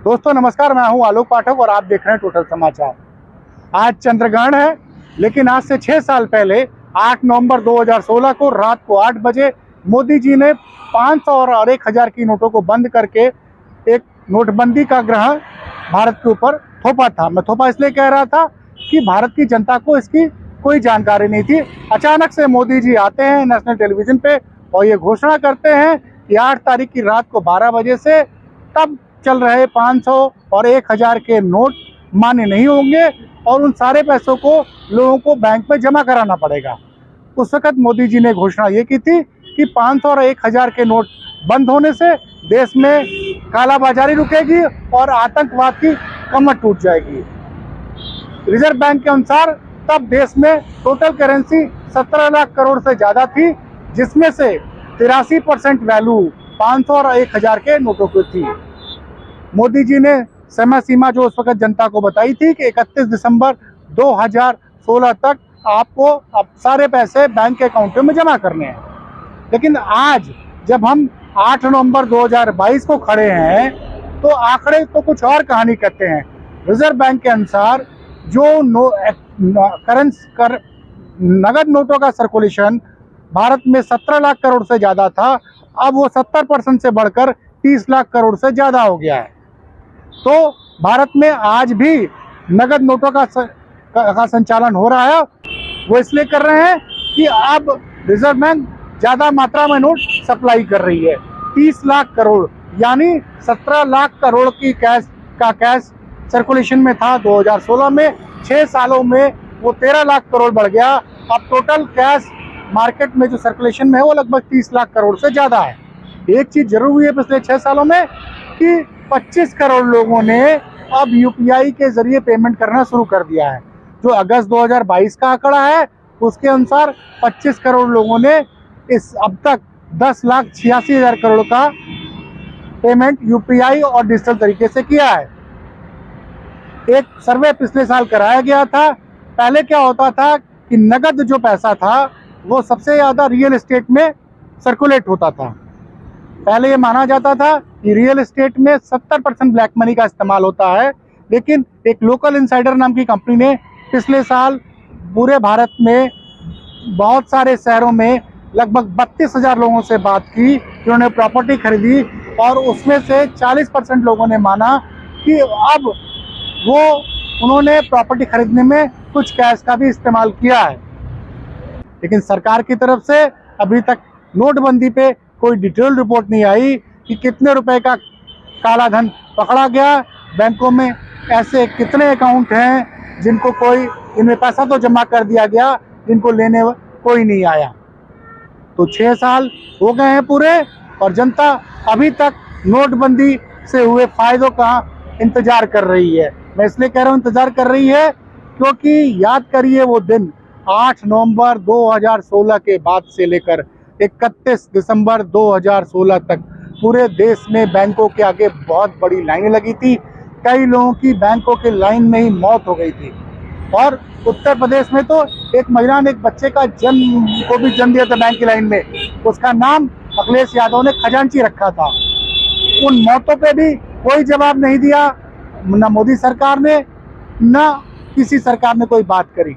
दोस्तों नमस्कार, मैं हूं आलोक पाठक और आप देख रहे हैं टोटल समाचार। आज चंद्रग्रहण है, लेकिन आज से 6 साल पहले 8 नवंबर 2016 को रात को 8 बजे मोदी जी ने 500 और 1000 की नोटों को बंद करके एक नोटबंदी का ग्रहण भारत के ऊपर थोपा था। मैं थोपा इसलिए कह रहा था कि भारत की जनता को इसकी कोई जानकारी नहीं थी। अचानक से मोदी जी आते हैं नेशनल टेलीविजन पे और ये घोषणा करते हैं कि 8 तारीख की रात को 12 बजे से तब चल रहे 500 और 1000 के नोट मान्य नहीं होंगे और उन सारे पैसों को लोगों को बैंक में जमा कराना पड़ेगा। उस वक्त मोदी जी ने घोषणा ये की थी कि 500 और 1000 के नोट बंद होने से देश में कालाबाजारी रुकेगी और आतंकवाद की कमर टूट जाएगी। रिजर्व बैंक के अनुसार तब देश में टोटल करेंसी 17 लाख करोड़ से ज़्यादा थी, जिसमें से 83% वैल्यू 500 और 1000 के नोटों की थी। मोदी जी ने समय सीमा जो उस वक्त जनता को बताई थी कि 31 दिसंबर 2016 तक आपको अब सारे पैसे बैंक के अकाउंटों में जमा करने हैं। लेकिन आज जब हम 8 नवंबर 2022 को खड़े हैं तो आंकड़े तो कुछ और कहानी कहते हैं। रिजर्व बैंक के अनुसार जो नगद नोटों का सर्कुलेशन भारत में 17 लाख करोड़ से ज़्यादा था, अब वो 70% से बढ़कर 30 लाख करोड़ से ज़्यादा हो गया है। तो भारत में आज भी नगद नोटों का संचालन हो रहा है। वो इसलिए कर रहे हैं कि अब रिजर्व बैंक ज़्यादा मात्रा में नोट सप्लाई कर रही है। 30 लाख करोड़ यानी 17 लाख करोड़ की कैश सर्कुलेशन में था 2016 में। 6 सालों में वो 13 लाख करोड़ बढ़ गया। अब टोटल कैश मार्केट में जो सर्कुलेशन में है वो लगभग 30 लाख करोड़ से ज़्यादा है। एक चीज़ जरूर हुई है पिछले 6 सालों में कि 25 करोड़ लोगों ने अब यूपीआई के जरिए पेमेंट करना शुरू कर दिया है। जो अगस्त 2022 का आंकड़ा है उसके अनुसार 25 करोड़ लोगों ने इस अब तक 10,86,000 करोड़ का पेमेंट यूपीआई और डिजिटल तरीके से किया है। एक सर्वे पिछले साल कराया गया था। पहले क्या होता था कि नगद जो पैसा था वो सबसे ज़्यादा रियल एस्टेट में सर्कुलेट होता था। पहले ये माना जाता था कि रियल एस्टेट में 70% ब्लैक मनी का इस्तेमाल होता है, लेकिन एक लोकल इनसाइडर नाम की कंपनी ने पिछले साल पूरे भारत में बहुत सारे शहरों में लगभग 32,000 लोगों से बात की जिन्होंने प्रॉपर्टी खरीदी और उसमें से 40% लोगों ने माना कि अब उन्होंने प्रॉपर्टी खरीदने में कुछ कैश का भी इस्तेमाल किया है। लेकिन सरकार की तरफ से अभी तक नोटबंदी पे कोई डिटेल रिपोर्ट नहीं आई कि कितने रुपए का काला धन पकड़ा गया, बैंकों में ऐसे कितने अकाउंट हैं जिनको इनमें पैसा तो जमा कर दिया गया, जिनको लेने कोई नहीं आया। तो 6 साल हो गए हैं पूरे और जनता अभी तक नोटबंदी से हुए फायदों का इंतजार कर रही है। मैं इसलिए कह रहा हूँ इंतजार कर रही है क्योंकि याद करिए वो दिन 8 नवंबर 2016 के बाद से लेकर 31 दिसंबर 2016 तक पूरे देश में बैंकों के आगे बहुत बड़ी लाइनें लगी थी। कई लोगों की बैंकों के लाइन में ही मौत हो गई थी और उत्तर प्रदेश में तो एक महिला ने एक बच्चे का जन्म दिया था बैंक की लाइन में। उसका नाम अखिलेश यादव ने खजांची रखा था। उन मौतों पे भी कोई जवाब नहीं दिया, न मोदी सरकार ने न किसी सरकार ने कोई बात करी।